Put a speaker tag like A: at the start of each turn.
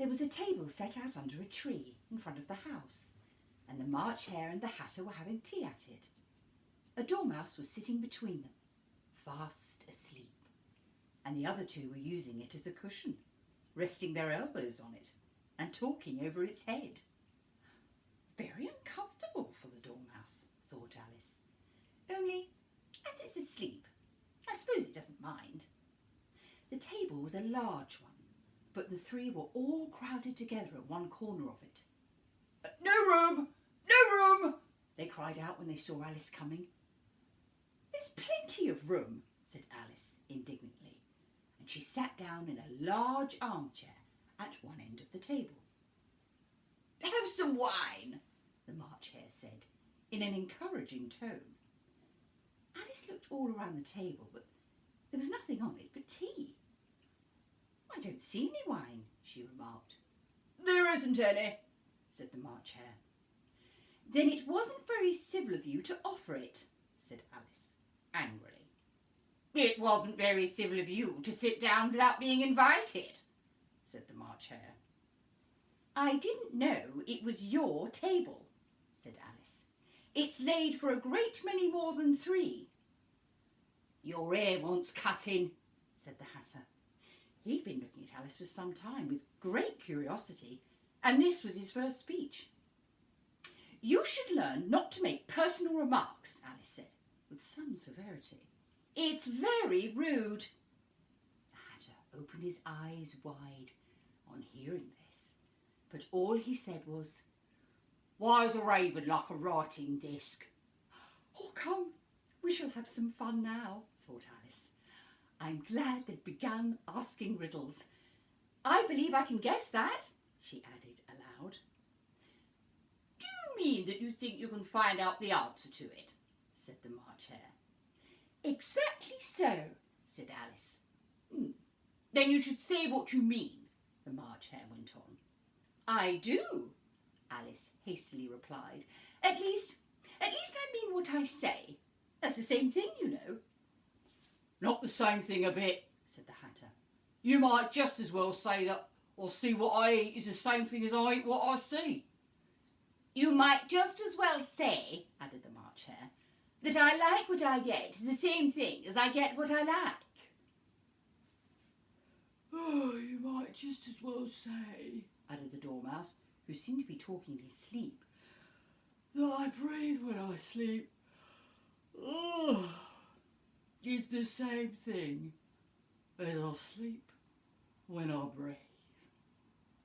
A: There was a table set out under a tree in front of the house, and the March Hare and the Hatter were having tea at it. A Dormouse was sitting between them, fast asleep, and the other two were using it as a cushion, resting their elbows on it and talking over its head. Very uncomfortable for the Dormouse, thought Alice. Only, as it's asleep, I suppose it doesn't mind. The table was a large one, but the three were all crowded together at one corner of it. No room! No room! They cried out when they saw Alice coming. There's plenty of room, said Alice indignantly, and she sat down in a large armchair at one end of the table. Have some wine, the March Hare said, in an encouraging tone. Alice looked all around the table, but there was nothing on it but tea. I don't see any wine, she remarked. There isn't any, said the March Hare. Then it wasn't very civil of you to offer it, said Alice, angrily. It wasn't very civil of you to sit down without being invited, said the March Hare. I didn't know it was your table, said Alice. It's laid for a great many more than 3. Your hair wants cutting, said the Hatter. He'd been looking at Alice for some time with great curiosity, and this was his first speech. You should learn not to make personal remarks, Alice said, with some severity. It's very rude. The Hatter opened his eyes wide on hearing this, but all he said was, Why is a raven like a writing desk? Oh, come, we shall have some fun now, thought Alice. I'm glad they've begun asking riddles. I believe I can guess that, she added aloud. Do you mean that you think you can find out the answer to it? Said the March Hare. Exactly so, said Alice. Then you should say what you mean, the March Hare went on. I do, Alice hastily replied. At least I mean what I say. That's the same thing, you know. Not the same thing a bit, said the Hatter. You might just as well say that or see what I eat is the same thing as I eat what I see. You might just as well say, added the March Hare, that I like what I get is the same thing as I get what I like. Oh, you might just as well say, added the Dormouse, who seemed to be talking in his sleep, that I breathe when I sleep. Oh, it's the same thing as I sleep when I breathe.